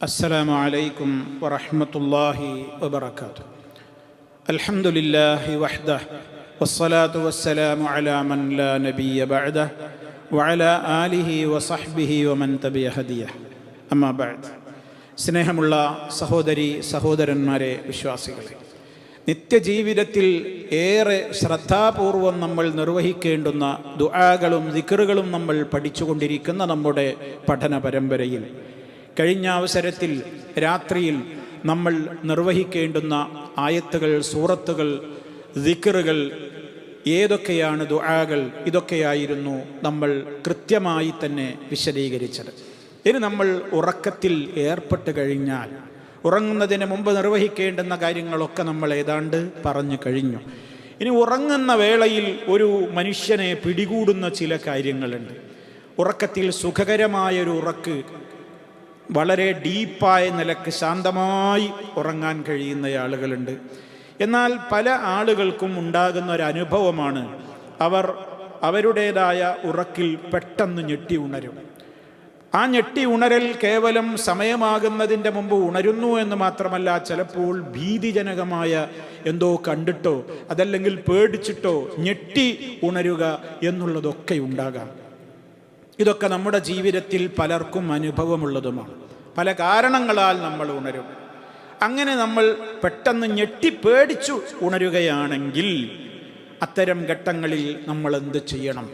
السلام عليكم ورحمة الله وبركاته. الحمد لله وحده والصلاة والسلام على من لا نبي بعده وعلى آله وصحبه ومن تبع هديه. أما بعد. സ്നേഹമുള്ള സഹോദരി സഹോദരന്മാരെ, വിശ്വാസികളെ, നിത്യജീവിതത്തിൽ ഏറെ ശ്രദ്ധാപൂർവം നമ്മൾ നിർവഹിക്കേണ്ടുന്ന ദുആകളും ദിക്റുകളും നമ്മൾ പഠിച്ചുകൊണ്ടിരിക്കുന്ന നമ്മുടെ പഠന പരമ്പരയിൽ കഴിഞ്ഞ അവസരത്തിൽ രാത്രിയിൽ നമ്മൾ നിർവഹിക്കേണ്ടുന്ന ആയത്തുകൾ, സൂറത്തുകൾ, ദിക്റുകൾ ഏതൊക്കെയാണ്, ദുആകൾ, ഇതൊക്കെയായിരുന്നു നമ്മൾ കൃത്യമായി തന്നെ വിശദീകരിച്ചത്. ഇനി നമ്മൾ ഉറക്കത്തിൽ ഏർപ്പെട്ട് കഴിഞ്ഞാൽ ഉറങ്ങുന്നതിന് മുമ്പ് നിർവഹിക്കേണ്ടുന്ന കാര്യങ്ങളൊക്കെ നമ്മൾ ഏതാണ്ട് പറഞ്ഞു കഴിഞ്ഞു. ഇനി ഉറങ്ങുന്ന വേളയിൽ ഒരു മനുഷ്യനെ പിടികൂടുന്ന ചില കാര്യങ്ങളുണ്ട്. ഉറക്കത്തിൽ സുഖകരമായൊരു ഉറക്ക്, വളരെ ഡീപ്പായ നിലക്ക് ശാന്തമായി ഉറങ്ങാൻ കഴിയുന്ന ആളുകളുണ്ട്. എന്നാൽ പല ആളുകൾക്കും ഉണ്ടാകുന്ന ഒരു അനുഭവമാണ്, അവരുടേതായ ഉറക്കിൽ പെട്ടെന്ന് ഞെട്ടി ഉണരും. ആ ഞെട്ടി ഉണരൽ കേവലം സമയമാകുന്നതിൻ്റെ മുമ്പ് ഉണരുന്നു എന്ന് മാത്രമല്ല, ചിലപ്പോൾ ഭീതിജനകമായ എന്തോ കണ്ടിട്ടോ അതല്ലെങ്കിൽ പേടിച്ചിട്ടോ ഞെട്ടി ഉണരുക എന്നുള്ളതൊക്കെ ഉണ്ടാകാം. ഇതൊക്കെ നമ്മുടെ ജീവിതത്തിൽ പലർക്കും അനുഭവമുള്ളതുമാണ്. പല കാരണങ്ങളാൽ നമ്മൾ ഉണരും. അങ്ങനെ നമ്മൾ പെട്ടെന്ന് ഞെട്ടിപ്പേടിച്ചു ഉണരുകയാണെങ്കിൽ അത്തരം ഘട്ടങ്ങളിൽ നമ്മൾ എന്ത് ചെയ്യണം?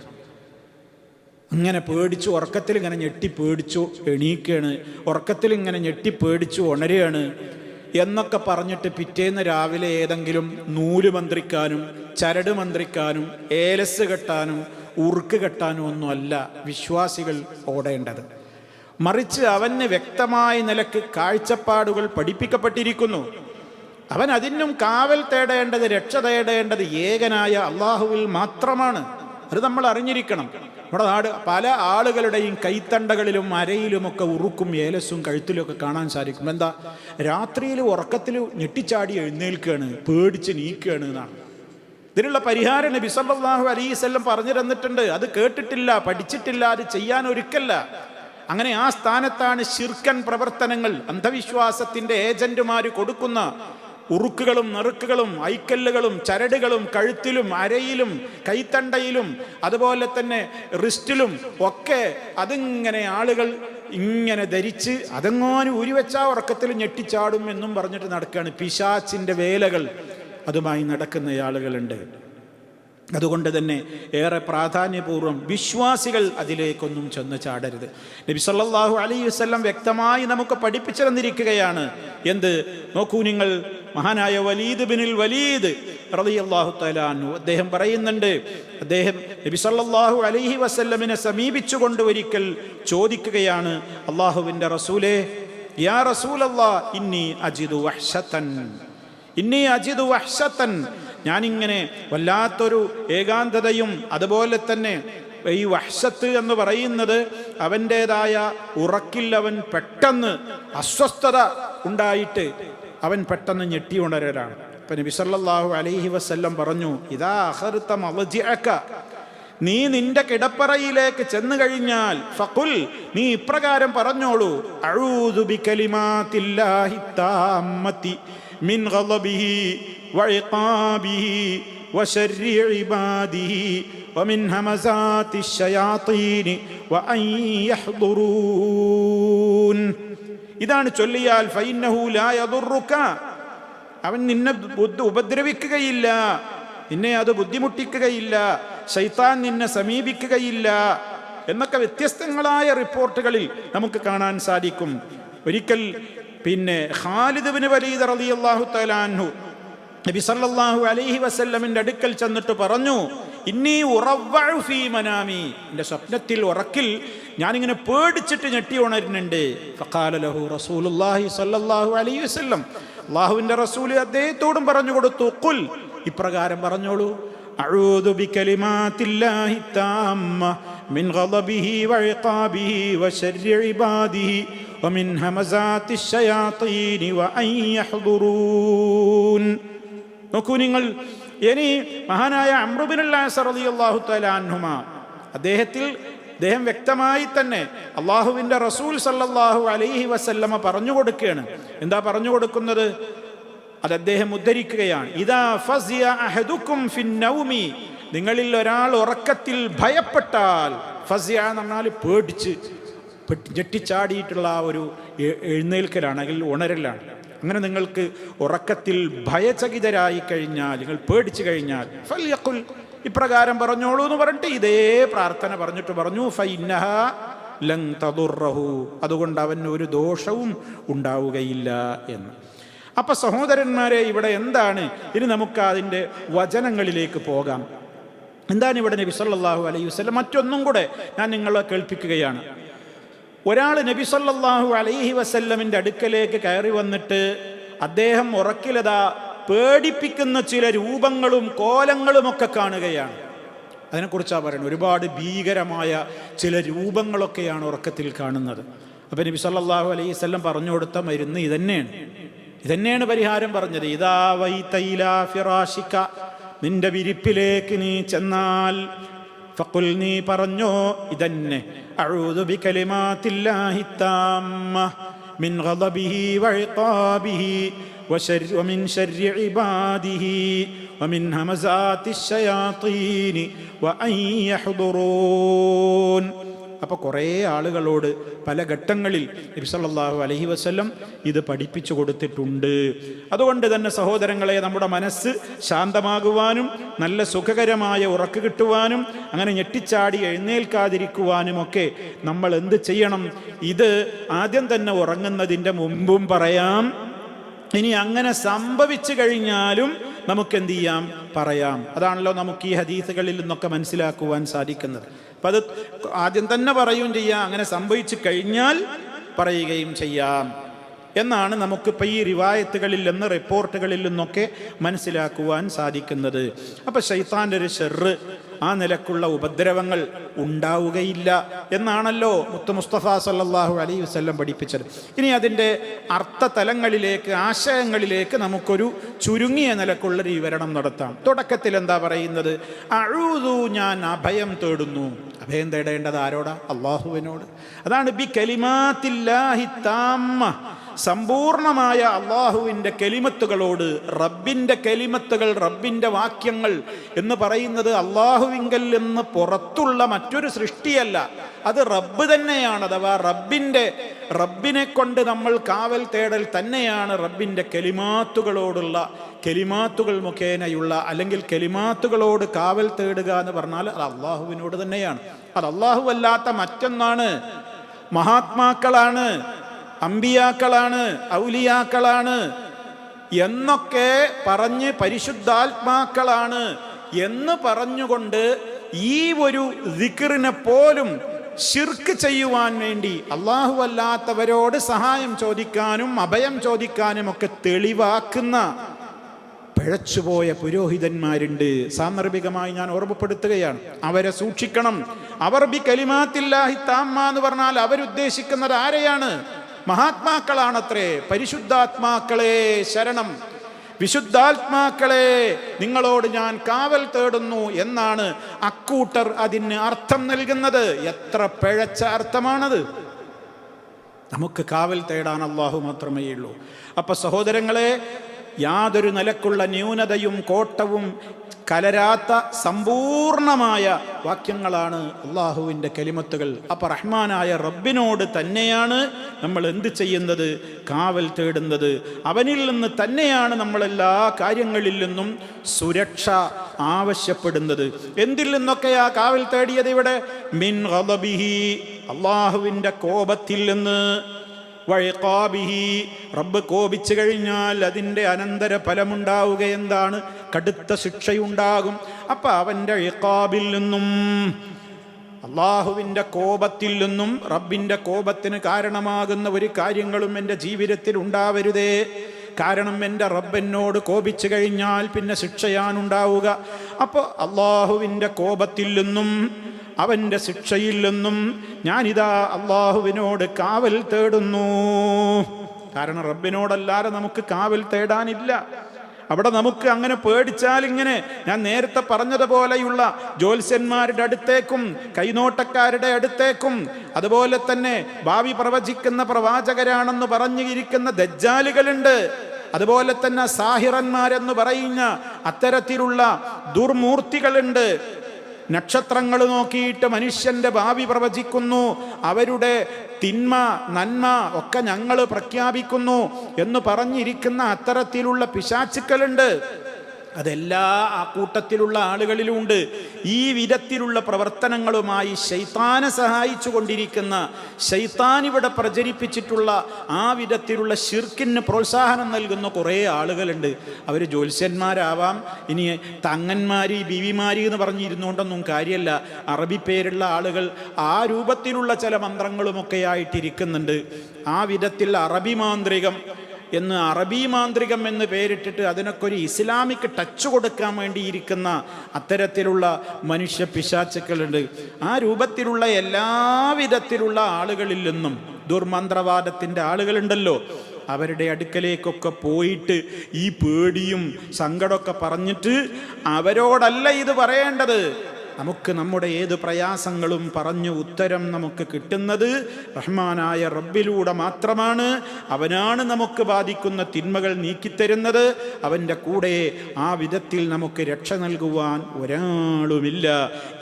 അങ്ങനെ പേടിച്ചു, ഉറക്കത്തിൽ ഇങ്ങനെ ഞെട്ടിപ്പേടിച്ചു എണീക്കുകയാണ്, ഉറക്കത്തിൽ ഇങ്ങനെ ഞെട്ടിപ്പേടിച്ചു ഉണരുകയാണ് എന്നൊക്കെ പറഞ്ഞിട്ട് പിറ്റേന്ന് രാവിലെ ഏതെങ്കിലും നൂല് മന്ത്രിക്കാനും ചരട് മന്ത്രിക്കാനും ഏലസ് കെട്ടാനും ഉറുക്ക് കെട്ടാനും ഒന്നുമല്ല വിശ്വാസികൾ ഓടേണ്ടത്. മറിച്ച് അവന് വ്യക്തമായ നിലക്ക് കാഴ്ചപ്പാടുകൾ പഠിപ്പിക്കപ്പെട്ടിരിക്കുന്നു. അവൻ അതിനും കാവൽ തേടേണ്ടത്, രക്ഷ തേടേണ്ടത് ഏകനായ അള്ളാഹുവിൽ മാത്രമാണ്. അത് നമ്മൾ അറിഞ്ഞിരിക്കണം. നമ്മുടെ നാട് പല ആളുകളുടെയും കൈത്തണ്ടകളിലും അരയിലുമൊക്കെ ഉറുക്കും ഏലസും കഴുത്തിലുമൊക്കെ കാണാൻ സാധിക്കും. എന്താ? രാത്രിയിൽ ഉറക്കത്തിൽ ഞെട്ടിച്ചാടി എഴുന്നേൽക്കുകയാണ്, പേടിച്ച് നീക്കുകയാണ് എന്നാണ്. ഇതിനുള്ള പരിഹാരം നബി സല്ലല്ലാഹു അലൈഹി വസല്ലം പറഞ്ഞു തന്നിട്ടുണ്ട്. അത് കേട്ടിട്ടില്ല, പഠിച്ചിട്ടില്ല, അത് ചെയ്യാൻ ഒരുക്കല്ല. അങ്ങനെ ആ സ്ഥാനത്താണ് ശിർക്കൻ പ്രവർത്തനങ്ങൾ, അന്ധവിശ്വാസത്തിൻ്റെ ഏജന്റുമാർ കൊടുക്കുന്ന ഉറുക്കുകളും നെറുക്കുകളും ഐക്കല്ലുകളും ചരടുകളും കഴുത്തിലും അരയിലും കൈത്തണ്ടയിലും അതുപോലെ തന്നെ റിസ്റ്റിലും ഒക്കെ അതിങ്ങനെ ആളുകൾ ഇങ്ങനെ ധരിച്ച് അതെങ്ങാനും ഉരുവെച്ചാ ഉറക്കത്തിൽ ഞെട്ടിച്ചാടും എന്നും പറഞ്ഞിട്ട് നടക്കുകയാണ്. പിശാച്ചിൻ്റെ വേലകൾ അതുമായി നടക്കുന്ന ആളുകളുണ്ട്. അതുകൊണ്ട് തന്നെ ഏറെ പ്രാധാന്യപൂർവ്വം വിശ്വാസികൾ അതിലേക്കൊന്നും ചെന്ന് ചാടരുത്. നബി സല്ലല്ലാഹു അലൈഹി വസല്ലം വ്യക്തമായി നമുക്ക് പഠിപ്പിച്ചു തന്നിരിക്കുകയാണ്. എന്ത്? നോക്കൂ നിങ്ങൾ, മഹാനായ വലീദ് ബിനുൽ വലീദ് റളിയല്ലാഹു തആല അൻഹു അദ്ദേഹം പറയുന്നുണ്ട്, അദ്ദേഹം നബി സല്ലല്ലാഹു അലൈഹി വസല്ലമിനെ സമീപിച്ചുകൊണ്ട് ഒരിക്കൽ ചോദിക്കുകയാണ്, അല്ലാഹുവിൻ്റെ റസൂലേ, യാ റസൂലല്ലാഹ്, ഇന്നി അജിദു വഹ്ശതൻ, ഞാനിങ്ങനെ വല്ലാത്തൊരു ഏകാന്തതയും അതുപോലെ തന്നെ ഈ വഹ്ശത്ത് എന്ന് പറയുന്നത് അവൻ്റേതായ ഉറക്കിൽ അവൻ പെട്ടെന്ന് അസ്വസ്ഥത ഉണ്ടായിട്ട് അവൻ പെട്ടെന്ന് ഞെട്ടി ഉണരലാണ്. അപ്പം നബി സല്ലല്ലാഹു അലൈഹി വസല്ലം പറഞ്ഞു, ഇദാ അഖർത മളജിഅക, നീ നിന്റെ കിടപ്പറയിലേക്ക് ചെന്നു കഴിഞ്ഞാൽ ഫഖുൽ, നീ ഇപ്രകാരം പറഞ്ഞോളൂ, അഊദു ബികലിമാത്തില്ലാഹി താമ്മതി മിൻ ഗളബിഹി വഇഖാബിഹി വശർരി ഇബാദിഹി വമിൻ ഹമസാത്തി ശയാത്തീനി വഅൻ യഹ്ദുറൂൻ. ഇതാണ് ചൊല്ലിയാൽ ഫഇന്നഹു ലാ യദുറുക, അവൻ നിന്നെ ഉപദ്രവിക്കുകയില്ല, നിന്നെ അത് ബുദ്ധിമുട്ടിക്കുകയില്ല, ശൈത്താൻ നിന്നെ സമീപിക്കുകയില്ല എന്നൊക്കെ വ്യത്യസ്തങ്ങളായ റിപ്പോർട്ടുകളിൽ നമുക്ക് കാണാൻ സാധിക്കും. ഒരിക്കൽ ഖാലിദ് ഇബ്നു വലീദ് റളിയല്ലാഹു തആല അൻഹു നബി സല്ലല്ലാഹു അലൈഹി വസല്ലമിന്റെ അടുക്കൽ ചെന്നിട്ട് പറഞ്ഞു, ഇന്നി ഉറവ്വഉ ഫീ മനാമി, എൻ്റെ സ്വപ്നത്തിൽ ഉറക്കിൽ ഞാനിങ്ങനെ പേടിച്ചിട്ട് ഞെട്ടി ഉണരുന്നുണ്ട്. ഫഖാല ലഹു റസൂലുള്ളാഹി സല്ലല്ലാഹു അലൈഹി വസല്ലം, അല്ലാഹുവിൻ്റെ റസൂൽ അദ്ദേഹത്തോടും പറഞ്ഞു കൊടുത്തു, ഖുൽ, ഇപ്രകാരം പറഞ്ഞോളൂ, അഊദു ബികലിമാത്തില്ലാഹി താമ്മ മിൻ ഗളബിഹി വഇഖാബിഹി വശർരി ഇബാദിഹി വമിൻ ഹമസാത്തി ശയാത്തീനി വഅൻ യഹ്ദുറൂൻ. നോക്കൂ നിങ്ങൾ, ഇനി മഹാനായ അംർ ഇബ്നുൽ ആസ് റളിയല്ലാഹു തആല അൻഹുമാ അദ്ദേഹത്തിൽ അദ്ദേഹം വ്യക്തമായി തന്നെ അള്ളാഹുവിൻ്റെ റസൂൽ സല്ലല്ലാഹു അലൈഹി വസല്ലമ പറഞ്ഞു കൊടുക്കുകയാണ്. എന്താ പറഞ്ഞു കൊടുക്കുന്നത്? അത് അദ്ദേഹം ഉദ്ധരിക്കുകയാണ്. ഇദാ ഫസിയ അഹദുക്കും ഫിന്നൗമി, നിങ്ങളിൽ ഒരാൾ ഉറക്കത്തിൽ ഭയപ്പെട്ടാൽ, ഫസിയ എന്ന് പറഞ്ഞാൽ പേടിച്ച് ഞെട്ടിച്ചാടിയിട്ടുള്ള ആ ഒരു എഴുന്നേൽക്കലാണ്, അല്ലെങ്കിൽ ഉണരലാണ്. അങ്ങനെ നിങ്ങൾക്ക് ഉറക്കത്തിൽ ഭയചകിതരായി കഴിഞ്ഞാൽ, നിങ്ങൾ പേടിച്ചു കഴിഞ്ഞാൽ, ഫൽയഖുൽ, ഇപ്രകാരം പറഞ്ഞോളൂ എന്ന് പറഞ്ഞിട്ട് ഇതേ പ്രാർത്ഥന പറഞ്ഞിട്ട് പറഞ്ഞു, ഫഇന്നഹാ ലൻ തദുറഹു, അതുകൊണ്ട് അവന് ഒരു ദോഷവും ഉണ്ടാവുകയില്ല എന്ന്. അപ്പൊ സഹോദരന്മാരെ, ഇവിടെ എന്താണ്? ഇനി നമുക്ക് അതിൻ്റെ വചനങ്ങളിലേക്ക് പോകാം. എന്താണ് ഇവിടെ നബി സല്ലല്ലാഹു അലൈഹി വസല്ലം? മറ്റൊന്നും കൂടെ ഞാൻ നിങ്ങളെ കേൾപ്പിക്കുകയാണ്. ഒരാൾ നബി സല്ലല്ലാഹു അലൈഹി വസല്ലമിൻ്റെ അടുക്കലേക്ക് കയറി വന്നിട്ട് അദ്ദേഹം ഉറക്കിലതാ പേടിപ്പിക്കുന്ന ചില രൂപങ്ങളും കോലങ്ങളുമൊക്കെ കാണുകയാണ്. അതിനെക്കുറിച്ചാണ് പറയുന്നത്. ഒരുപാട് ഭീകരമായ ചില രൂപങ്ങളൊക്കെയാണ് ഉറക്കത്തിൽ കാണുന്നത്. അപ്പം നബി സല്ലല്ലാഹു അലൈഹി വസല്ലം പറഞ്ഞു കൊടുത്ത മരുന്ന് ഇതന്നെയാണ് പരിഹാരം പറഞ്ഞത്. ഇദാ വൈത ഇലാ ഫിറാശിക, നിന്റെ വിരിപ്പിലേക്ക് നീ ചെന്നാൽ, ഫഖുൽ, നീ പറഞ്ഞോ ഇതന്നെ, അഊദു ബികലിമാത്തില്ലാഹി താമ്മ മിൻ ഗളബിഹി വഇഖാബിഹി വമിൻ ശർരി ഇബാദിഹി വമിൻ ഹമസാത്തിശ് ശയാത്തീനി വഅൻ യഹ്ദുറൂൻ. അപ്പോൾ കുറേ ആളുകളോട് പല ഘട്ടങ്ങളിൽ നബി സല്ലല്ലാഹു അലൈഹി വസല്ലം ഇത് പഠിപ്പിച്ചു കൊടുത്തിട്ടുണ്ട്. അതുകൊണ്ട് തന്നെ സഹോദരങ്ങളെ, നമ്മുടെ മനസ്സ് ശാന്തമാകുവാനും നല്ല സുഖകരമായ ഉറക്ക് കിട്ടുവാനും അങ്ങനെ ഞെട്ടിച്ചാടി എഴുന്നേൽക്കാതിരിക്കുവാനുമൊക്കെ നമ്മൾ എന്ത് ചെയ്യണം? ഇത് ആദ്യം തന്നെ ഉറങ്ങുന്നതിൻ്റെ മുമ്പും പറയാം. ഇനി അങ്ങനെ സംഭവിച്ചു കഴിഞ്ഞാലും നമുക്ക് എന്ത് ചെയ്യാം? പറയാം. അതാണല്ലോ നമുക്ക് ഈ ഹദീസുകളിൽ നിന്നൊക്കെ മനസ്സിലാക്കുവാൻ സാധിക്കുന്നത്. അപ്പം അത് ആദ്യം തന്നെ പറയുകയും ചെയ്യാം, അങ്ങനെ സംഭവിച്ചു കഴിഞ്ഞാൽ പറയുകയും ചെയ്യാം എന്നാണ് നമുക്കിപ്പോൾ ഈ റിവായത്തുകളിൽ നിന്ന്, റിപ്പോർട്ടുകളിൽ നിന്നൊക്കെ മനസ്സിലാക്കുവാൻ സാധിക്കുന്നത്. അപ്പം ശൈത്താൻ്റെ ഒരു ഷർറ്, ആ നിലക്കുള്ള ഉപദ്രവങ്ങൾ ഉണ്ടാവുകയില്ല എന്നാണല്ലോ മുത്ത് മുസ്തഫ സല്ലല്ലാഹു അലൈഹി വസല്ലം പഠിപ്പിച്ചത്. ഇനി അതിൻ്റെ അർത്ഥതലങ്ങളിലേക്ക്, ആശയങ്ങളിലേക്ക് നമുക്കൊരു ചുരുങ്ങിയ നിലക്കുള്ളൊരു വിവരണം നടത്താം. തുടക്കത്തിൽ എന്താ പറയുന്നത്? അഊദു, ഞാൻ അഭയം തേടുന്നു. അഭയം തേടേണ്ടത് ആരോടാ? അള്ളാഹുവിനോട്. അതാണ് ബി കലിമാത്തില്ലാഹി താമ്മ, സമ്പൂർണമായ അള്ളാഹുവിൻ്റെ കെലിമത്തുകളോട്. റബ്ബിൻ്റെ കെലിമത്തുകൾ, റബ്ബിൻ്റെ വാക്യങ്ങൾ എന്ന് പറയുന്നത് അള്ളാഹുവിങ്കൽ നിന്ന് പുറത്തുള്ള മറ്റൊരു സൃഷ്ടിയല്ല, അത് റബ്ബ് തന്നെയാണ്. അഥവാ റബ്ബിനെ കൊണ്ട് നമ്മൾ കാവൽ തേടൽ തന്നെയാണ് റബ്ബിൻ്റെ കെലിമാത്തുകളോടുള്ള, കെലിമാത്തുകൾ മുഖേനയുള്ള, അല്ലെങ്കിൽ കെലിമാത്തുകളോട് കാവൽ തേടുക എന്ന് പറഞ്ഞാൽ അത് അള്ളാഹുവിനോട് തന്നെയാണ്. അത് അള്ളാഹു അല്ലാത്ത മറ്റൊന്നാണ്. മഹാത്മാക്കളാണ്, അമ്പിയാക്കളാണ്, ഔലിയാക്കളാണ് എന്നൊക്കെ പറഞ്ഞ്, പരിശുദ്ധാത്മാക്കളാണ് എന്ന് പറഞ്ഞുകൊണ്ട് ഈ ഒരു ദിക്റിനെ പോലും ശിർക്ക് ചെയ്യുവാൻ വേണ്ടി അള്ളാഹു അല്ലാത്തവരോട് സഹായം ചോദിക്കാനും അഭയം ചോദിക്കാനും ഒക്കെ തെളിവാക്കുന്ന പിഴച്ചുപോയ പുരോഹിതന്മാരുണ്ട്. സാന്ദർഭികമായി ഞാൻ ഓർമ്മപ്പെടുത്തുകയാണ്, അവരെ സൂക്ഷിക്കണം. അവർ ബി കലിമാത്തില്ലാഹി താമ്മ എന്ന് പറഞ്ഞാൽ അവരുദ്ദേശിക്കുന്നത് ആരെയാണ്? മഹാത്മാക്കളാണത്രേ. പരിശുദ്ധാത്മാക്കളെ ശരണം, വിശുദ്ധാത്മാക്കളെ നിങ്ങളോട് ഞാൻ കാവൽ തേടുന്നു എന്നാണ് അക്കൂട്ടർ അതിന് അർത്ഥം നൽകുന്നത്. എത്ര പിഴച്ച അർത്ഥമാണത്! നമുക്ക് കാവൽ തേടാൻ അള്ളാഹു മാത്രമേ ഉള്ളൂ. അപ്പൊ സഹോദരങ്ങളെ, യാതൊരു നിലക്കുള്ള ന്യൂനതയും കോട്ടവും കലരാത്ത സമ്പൂർണമായ വാക്യങ്ങളാണ് അള്ളാഹുവിൻ്റെ കലിമത്തുകൾ. അപ്പം റഹ്മാനായ റബ്ബിനോട് തന്നെയാണ് നമ്മൾ എന്ത് ചെയ്യുന്നത്? കാവൽ തേടുന്നത്. അവനിൽ നിന്ന് തന്നെയാണ് നമ്മളെല്ലാ കാര്യങ്ങളിൽ നിന്നും സുരക്ഷ ആവശ്യപ്പെടുന്നത്. എന്തിൽ നിന്നൊക്കെയാ കാവൽ തേടിയത് ഇവിടെ? മിൻ ഗളബിഹി, അള്ളാഹുവിൻ്റെ കോപത്തിൽ നിന്ന്, വഇഖാബിഹി, റബ്ബ് കോപിച്ചു കഴിഞ്ഞാൽ അതിൻ്റെ അനന്തര ഫലമുണ്ടാവുക എന്താണ്? കടുത്ത ശിക്ഷയുണ്ടാകും. അപ്പം അവൻ്റെ ഇഖാബിൽ നിന്നും, അള്ളാഹുവിൻ്റെ കോപത്തിൽ നിന്നും, റബ്ബിൻ്റെ കോപത്തിന് കാരണമാകുന്ന ഒരു കാര്യങ്ങളും എൻ്റെ ജീവിതത്തിൽ ഉണ്ടാവരുതേ. കാരണം എൻ്റെ റബ്ബെന്നോട് കോപിച്ചു കഴിഞ്ഞാൽ പിന്നെ ശിക്ഷയാണുണ്ടാവുക. അപ്പോൾ അള്ളാഹുവിൻ്റെ കോപത്തിൽ നിന്നും അവൻ്റെ ശിക്ഷയിൽ നിന്നും ഞാനിതാ അള്ളാഹുവിനോട് കാവൽ തേടുന്നു. കാരണം റബ്ബിനോടല്ലാതെ നമുക്ക് കാവൽ തേടാനില്ല. അവിടെ നമുക്ക് അങ്ങനെ പേടിച്ചാൽ ഇങ്ങനെ ഞാൻ നേരത്തെ പറഞ്ഞതുപോലെയുള്ള ജ്യോത്സ്യന്മാരുടെ അടുത്തേക്കും കൈനോട്ടക്കാരുടെ അടുത്തേക്കും അതുപോലെ തന്നെ ഭാവി പ്രവചിക്കുന്ന പ്രവാചകരാണെന്ന് പറഞ്ഞിരിക്കുന്ന ദജ്ജാലുകളുണ്ട്, അതുപോലെ തന്നെ സാഹിറന്മാരെന്ന് പറയുന്ന അത്തരത്തിലുള്ള ദുർമൂർത്തികളുണ്ട്. നക്ഷത്രങ്ങൾ നോക്കിയിട്ട് മനുഷ്യന്റെ ഭാവി പ്രവചിക്കുന്നു, അവരുടെ തിന്മ നന്മ ഒക്കെ ഞങ്ങൾ പ്രഖ്യാപിക്കുന്നു എന്ന് പറഞ്ഞിരിക്കുന്ന അത്തരത്തിലുള്ള പിശാചുക്കളുണ്ട്. അതെല്ലാ ആ കൂട്ടത്തിലുള്ള ആളുകളിലുമുണ്ട്. ഈ വിധത്തിലുള്ള പ്രവർത്തനങ്ങളുമായി ശൈത്താനെ സഹായിച്ചു കൊണ്ടിരിക്കുന്ന, ശൈത്താൻ ഇവിടെ പ്രചരിപ്പിച്ചിട്ടുള്ള ആ വിധത്തിലുള്ള ശിർക്കിന് പ്രോത്സാഹനം നൽകുന്ന കുറേ ആളുകളുണ്ട്. അവർ ജ്യോത്സ്യന്മാരാവാം, ഇനി തങ്ങന്മാര് ബീവിമാരി എന്ന് പറഞ്ഞിരുന്നുകൊണ്ടൊന്നും കാര്യമല്ല. അറബി പേരുള്ള ആളുകൾ ആ രൂപത്തിലുള്ള ചില മന്ത്രങ്ങളുമൊക്കെ ആയിട്ടിരിക്കുന്നുണ്ട്. ആ വിധത്തിൽ അറബി മാന്ത്രികം എന്ന് പേരിട്ടിട്ട് അതിനൊക്കെ ഒരു ഇസ്ലാമിക് ടച്ച് കൊടുക്കാൻ വേണ്ടിയിരിക്കുന്ന അത്തരത്തിലുള്ള മനുഷ്യ പിശാചുക്കളുണ്ട്. ആ രൂപത്തിലുള്ള എല്ലാവിധത്തിലുള്ള ആളുകളിൽ നിന്നും ദുർമന്ത്രവാദത്തിൻ്റെ ആളുകളുണ്ടല്ലോ, അവരുടെ അടുക്കലേക്കൊക്കെ പോയിട്ട് ഈ പേടിയും സങ്കടമൊക്കെ പറഞ്ഞിട്ട് അവരോടല്ല ഇത് പറയേണ്ടത്. നമുക്ക് നമ്മുടെ ഏത് പ്രയാസങ്ങളും പറഞ്ഞു ഉത്തരം നമുക്ക് കിട്ടുന്നത് റഹ്മാനായ റബ്ബിലൂടെ മാത്രമാണ്. അവനാണ് നമുക്ക് ബാധിക്കുന്ന തിന്മകൾ നീക്കിത്തരുന്നത്. അവൻ്റെ കൂടെ ആ വിധത്തിൽ നമുക്ക് രക്ഷ നൽകുവാൻ ഒരാളുമില്ല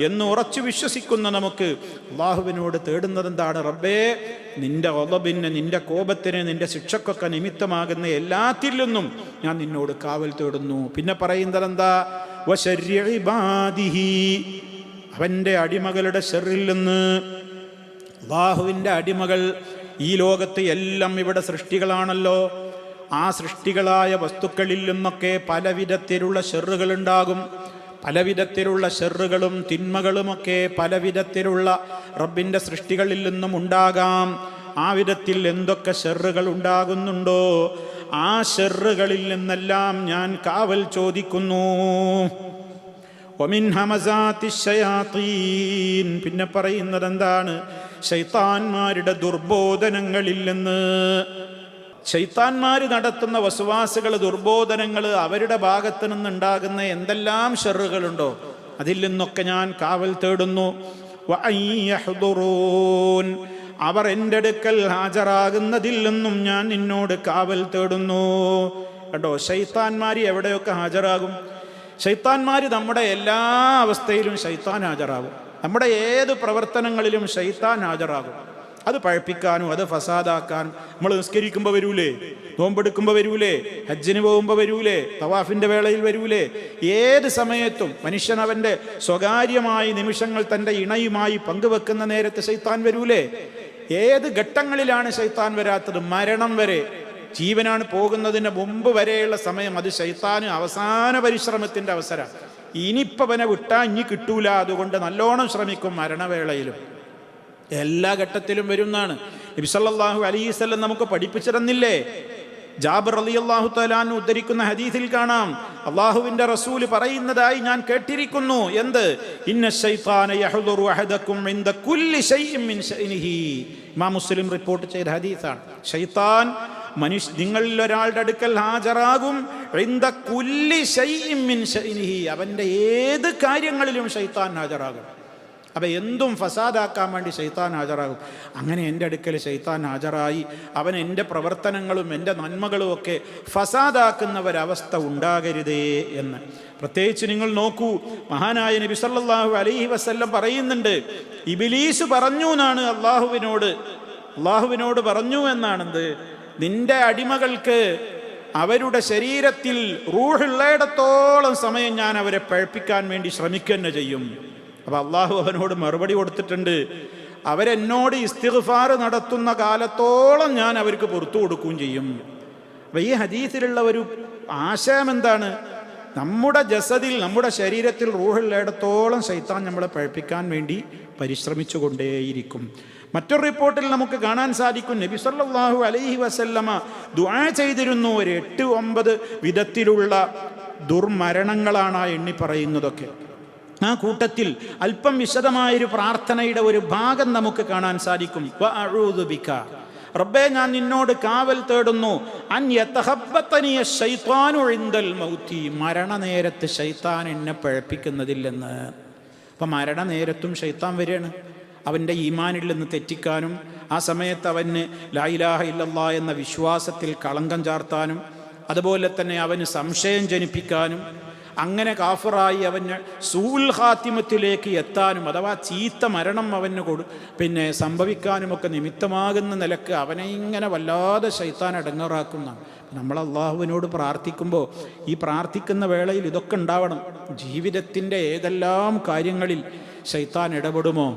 എന്ന് ഉറച്ചു വിശ്വസിക്കുന്ന നമുക്ക് അല്ലാഹുവിനോട് തേടുന്നത് എന്താണ്? റബ്ബേ, നിന്റെ ഗളബിന്, നിന്റെ കോപത്തിന്, നിന്റെ ശിക്ഷക്കൊക്കെ നിമിത്തമാകുന്ന എല്ലാത്തിൽ നിന്നും ഞാൻ നിന്നോട് കാവൽ തേടുന്നു. പിന്നെ പറയുന്നത് എന്താ? വശർരി ഇബാദിഹി, അവൻ്റെ അടിമകളുടെ ശർറിൽ നിന്ന്. അല്ലാഹുവിൻ്റെ അടിമകൾ ഈ ലോകത്ത് എല്ലാം ഇവിടെ സൃഷ്ടികളാണല്ലോ. ആ സൃഷ്ടികളായ വസ്തുക്കളിൽ നിന്നൊക്കെ പലവിധത്തിലുള്ള ശർറുകളുണ്ടാകും. പലവിധത്തിലുള്ള ശർറുകളും തിന്മകളുമൊക്കെ പലവിധത്തിലുള്ള റബ്ബിൻ്റെ സൃഷ്ടികളിൽ നിന്നും ഉണ്ടാകാം. ആ വിധത്തിൽ എന്തൊക്കെ ശർറുകൾ ഉണ്ടാകുന്നുണ്ടോ ആ ശർറുകളിൽ നിന്നെല്ലാം ഞാൻ കാവൽ ചോദിക്കുന്നു. വമിൻ ഹമസാത്തി ശയാത്തീൻ, പിന്നെ പറയുന്നത് എന്താണ്? ശൈത്താന്മാരുടെ ദുർബോധനങ്ങളിൽ നിന്ന്. ശൈത്താന്മാർ നടത്തുന്ന വസ്വാസുകൾ, ദുർബോധനങ്ങൾ, അവരുടെ ഭാഗത്ത് നിന്നുണ്ടാകുന്ന എന്തെല്ലാം ഷെറുകളുണ്ടോ അതിൽ നിന്നൊക്കെ ഞാൻ കാവൽ തേടുന്നു. അവർ എൻ്റെ അടുക്കൽ ഹാജരാകുന്നതിൽ നിന്നും ഞാൻ നിന്നോട് കാവൽ തേടുന്നു. കേട്ടോ, ശൈത്താന്മാർ എവിടെയൊക്കെ ഹാജരാകും? ശൈത്താന്മാർ നമ്മുടെ എല്ലാ അവസ്ഥയിലും ശൈത്താൻ ഹാജരാകും. നമ്മുടെ ഏത് പ്രവർത്തനങ്ങളിലും ശൈത്താൻ ഹാജരാകും. അത് പഴപ്പിക്കാനും അത് ഫസാദാക്കാനും. നമ്മൾ നിസ്കരിക്കുമ്പോൾ വരൂലേ, നോമ്പെടുക്കുമ്പോൾ വരൂലേ, ഹജ്ജിന് പോകുമ്പോൾ വരൂലേ, തവാഫിൻ്റെ വേളയിൽ വരൂലേ, ഏത് സമയത്തും മനുഷ്യൻ അവൻ്റെ സ്വകാര്യമായ നിമിഷങ്ങൾ തൻ്റെ ഇണയുമായി പങ്കുവെക്കുന്ന നേരത്ത് ശൈത്താൻ വരൂലേ? ഏത് ഘട്ടങ്ങളിലാണ് ശൈത്താൻ വരാത്തത്? മരണം വരെ, ജീവനാണ് പോകുന്നതിന് മുമ്പ് വരെയുള്ള സമയം അത് ശൈത്താന് അവസാന പരിശ്രമത്തിൻ്റെ അവസരം. ഇനിയിപ്പോൾ അവനെ വിട്ടാൽ ഇനി കിട്ടൂല, അതുകൊണ്ട് നല്ലോണം ശ്രമിക്കും. മരണവേളയിലും എല്ലാ ഘട്ടത്തിലും വരുന്നതാണ്. നബി സല്ലല്ലാഹു അലൈഹി വസല്ലം നമുക്ക് പഠിപ്പിച്ചു തന്നില്ലേ? ജാബിർ റളിയല്ലാഹു തആല അൻഹു ഉദ്ധരിക്കുന്ന ഹദീസിൽ കാണാം, അല്ലാഹുവിൻ്റെ റസൂല് പറയുന്നതായി ഞാൻ കേട്ടിരിക്കുന്നു. എന്ത്? ഇന്ന ശൈത്താന യഹ്ദുറു അഹദകും ഇൻദ കുല്ലി ശൈഇൻ മിൻ ശഅനിഹി. ഇമാം മുസ്ലിം റിപ്പോർട്ട് ചെയ്ത ഹദീസാണ്. ശൈത്താൻ നിങ്ങളിൽ ഒരാളുടെ അടുക്കൽ ഹാജരാകും. ഇൻദ കുല്ലി ശൈഇൻ മിൻ ശഅനിഹി, അവൻ്റെ ഏത് കാര്യങ്ങളിലും ശൈത്താൻ ഹാജരാകും. അപ്പം എന്തും ഫസാദാക്കാൻ വേണ്ടി ശൈത്താൻ ഹാജരാകും. അങ്ങനെ എൻ്റെ അടുക്കൽ ശൈത്താൻ ഹാജരായി അവൻ എൻ്റെ പ്രവർത്തനങ്ങളും എൻ്റെ നന്മകളും ഒക്കെ ഫസാദാക്കുന്ന ഒരവസ്ഥ ഉണ്ടാകരുതേ എന്ന്. പ്രത്യേകിച്ച് നിങ്ങൾ നോക്കൂ, മഹാനായ നബി സല്ലല്ലാഹു അലൈഹി വസല്ലം പറയുന്നുണ്ട്, ഇബ്ലീസ് പറഞ്ഞു എന്നാണ് അള്ളാഹുവിനോട് പറഞ്ഞു എന്നാണെന്ത്? നിന്റെ അടിമകൾക്ക് അവരുടെ ശരീരത്തിൽ റൂഹുള്ളയിടത്തോളം സമയം ഞാൻ അവരെ പഴപ്പിക്കാൻ വേണ്ടി ശ്രമിക്കുക തന്നെ ചെയ്യും. അപ്പം അള്ളാഹു അവനോട് മറുപടി കൊടുത്തിട്ടുണ്ട്, അവരെന്നോട് ഇസ്തിഗ്ഫാർ നടത്തുന്ന കാലത്തോളം ഞാൻ അവർക്ക് പുറത്തു കൊടുക്കുകയും ചെയ്യും. അപ്പം ഈ ഹദീസിലുള്ള ഒരു ആശയം എന്താണ്? നമ്മുടെ ജസദിൽ, നമ്മുടെ ശരീരത്തിൽ റൂഹുള്ളയിടത്തോളം ശൈത്താൻ നമ്മളെ പഴപ്പിക്കാൻ വേണ്ടി പരിശ്രമിച്ചു കൊണ്ടേയിരിക്കും. മറ്റൊരു റിപ്പോർട്ടിൽ നമുക്ക് കാണാൻ സാധിക്കും, നബി സല്ലല്ലാഹു അലൈഹി വസല്ലമ ദുആ ചെയ്തിരുന്നു. ഒരു 8-9 വിധത്തിലുള്ള ദുർമരണങ്ങളാണ് ആ എണ്ണി പറയുന്നതൊക്കെ. ആ കൂട്ടത്തിൽ അല്പം വിശദമായൊരു പ്രാർത്ഥനയുടെ ഒരു ഭാഗം നമുക്ക് കാണാൻ സാധിക്കും. വഅഊദു ബിക, റബ്ബേ ഞാൻ നിന്നോട് കാവൽ തേടുന്നു അൻ യതഹബ്ബതനി ശൈത്വാനു ഇൻദൽ മൗതി, മരണനേരത്ത് ശൈത്താൻ എന്നെ പഴപ്പിക്കുന്നതില്ലെന്ന്. അപ്പം മരണനേരത്തും ശൈത്താൻ വരികയാണ് അവൻ്റെ ഈമാനിൽ നിന്ന് തെറ്റിക്കാനും ആ സമയത്ത് അവന് ലാ ഇലാഹ ഇല്ലല്ലാഹ് എന്ന വിശ്വാസത്തിൽ കളങ്കം ചാർത്താനും അതുപോലെ തന്നെ അവന് സംശയം ജനിപ്പിക്കാനും അങ്ങനെ കാഫിറായി അവന് സൂൽ ഖാത്തിമത്തിലേക്ക് എത്താനും അഥവാ ചീത്ത മരണം അവന് സംഭവിക്കാനുമൊക്കെ നിമിത്തമാകുന്ന നിലക്ക് അവനെ ഇങ്ങനെ വല്ലാതെ ശൈത്താൻ അടങ്ങറാക്കുന്നതാണ്. നമ്മൾ അള്ളാഹുവിനോട് പ്രാർത്ഥിക്കുമ്പോൾ ഈ പ്രാർത്ഥിക്കുന്ന വേളയിൽ ഇതൊക്കെ ഉണ്ടാവണം. ജീവിതത്തിൻ്റെ ഏതെല്ലാം കാര്യങ്ങളിൽ ശൈത്താൻ ഇടപെടുമോ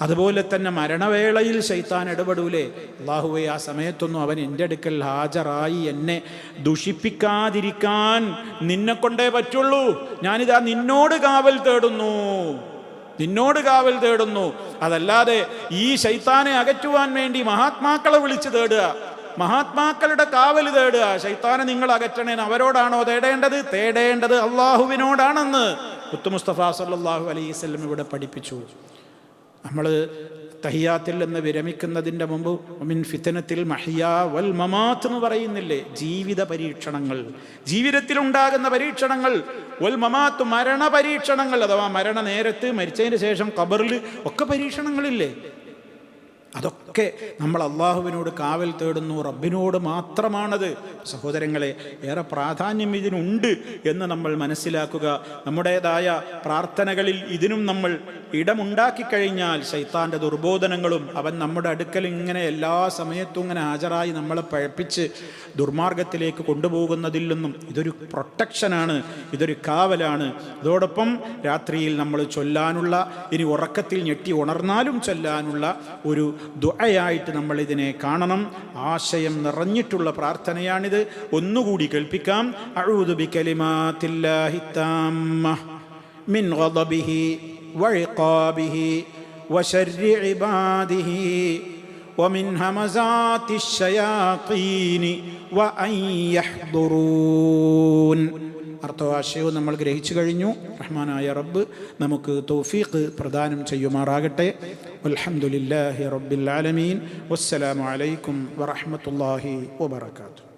അതുപോലെ തന്നെ മരണവേളയിൽ ശൈത്താൻ ഇടപെടൂലേ. അള്ളാഹുവേ ആ സമയത്തൊന്നും അവൻ എൻ്റെ അടുക്കൽ ഹാജരായി എന്നെ ദുഷിപ്പിക്കാതിരിക്കാൻ നിന്നെ കൊണ്ടേ പറ്റുള്ളൂ. ഞാനിതാ നിന്നോട് കാവൽ തേടുന്നു, നിന്നോട് കാവൽ തേടുന്നു. അതല്ലാതെ ഈ ശൈത്താനെ അകറ്റുവാൻ വേണ്ടി മഹാത്മാക്കളെ വിളിച്ച് തേടുക, മഹാത്മാക്കളുടെ കാവൽ തേടുക. ശൈത്താനെ നിങ്ങൾ അകറ്റണേന് അവരോടാണോ തേടേണ്ടത് അള്ളാഹുവിനോടാണെന്ന് മുത്ത് മുസ്തഫ സല്ലല്ലാഹു അലൈഹി വസല്ലം ഇവിടെ പഠിപ്പിച്ചു. നമ്മൾ തഹിയാത്തിൽ നിന്ന് വിരമിക്കുന്നതിൻ്റെ മുമ്പ് മിൻ ഫിത്നത്തിൽ മഹിയാ വൽ മമാത്ത് എന്ന് പറയുന്നില്ലേ, ജീവിത പരീക്ഷണങ്ങൾ, ജീവിതത്തിലുണ്ടാകുന്ന പരീക്ഷണങ്ങൾ, വൽ മമാത്ത് മരണ പരീക്ഷണങ്ങൾ, അഥവാ മരണ നേരത്ത് മരിച്ചതിന് ശേഷം ഖബറിൽ ഒക്കെ പരീക്ഷണങ്ങളില്ലേ. അതൊക്കെ നമ്മൾ അള്ളാഹുവിനോട് കാവൽ തേടുന്നു, റബ്ബിനോട് മാത്രമാണത്. സഹോദരങ്ങളെ, ഏറെ പ്രാധാന്യം ഇതിനുണ്ട് എന്ന് നമ്മൾ മനസ്സിലാക്കുക. നമ്മുടേതായ പ്രാർത്ഥനകളിൽ ഇതിനും നമ്മൾ ഇടമുണ്ടാക്കി കഴിഞ്ഞാൽ ശൈത്താൻ്റെ ദുർബോധനങ്ങളും അവൻ നമ്മുടെ അടുക്കൽ ഇങ്ങനെ എല്ലാ സമയത്തും ഇങ്ങനെ ഹാജരായി നമ്മളെ പഴപ്പിച്ച് ദുർമാർഗത്തിലേക്ക് കൊണ്ടുപോകുന്നതിൽ നിന്നും ഇതൊരു പ്രൊട്ടക്ഷനാണ്, ഇതൊരു കാവലാണ്. അതോടൊപ്പം രാത്രിയിൽ നമ്മൾ ചൊല്ലാനുള്ള, ഇനി ഉറക്കത്തിൽ ഞെട്ടി ഉണർന്നാലും ചൊല്ലാനുള്ള ഒരു ദുആയായിട്ട് നമ്മൾ ഇതിനെ കാണണം. ആശയം നിറഞ്ഞിട്ടുള്ള പ്രാർത്ഥനയാണിത്. ഒന്നുകൂടി കേൾപ്പിക്കാം. അഊദു ബികലിമാത്തില്ലാഹി താമ്മ മിൻ ഗളബിഹി വഇഖാബിഹി വശർരി ഇബാദിഹി വമിൻ ഹമസാത്തിശ് ശയാത്തീനി വഅൻ യഹ്ദുറൂൻ. അർത്ഥവാശയവും നമ്മൾ ഗ്രഹിച്ചു കഴിഞ്ഞു. റഹ്മാനായ റബ്ബ് നമുക്ക് തൗഫീഖ് പ്രദാനം ചെയ്യുമാറാകട്ടെ. അൽഹംദുലില്ലാഹി റബ്ബിൽ ആലമീൻ. വസ്സലാമു അലൈക്കും വറഹ്മത്തുള്ളാഹി വബറകാതുഹു.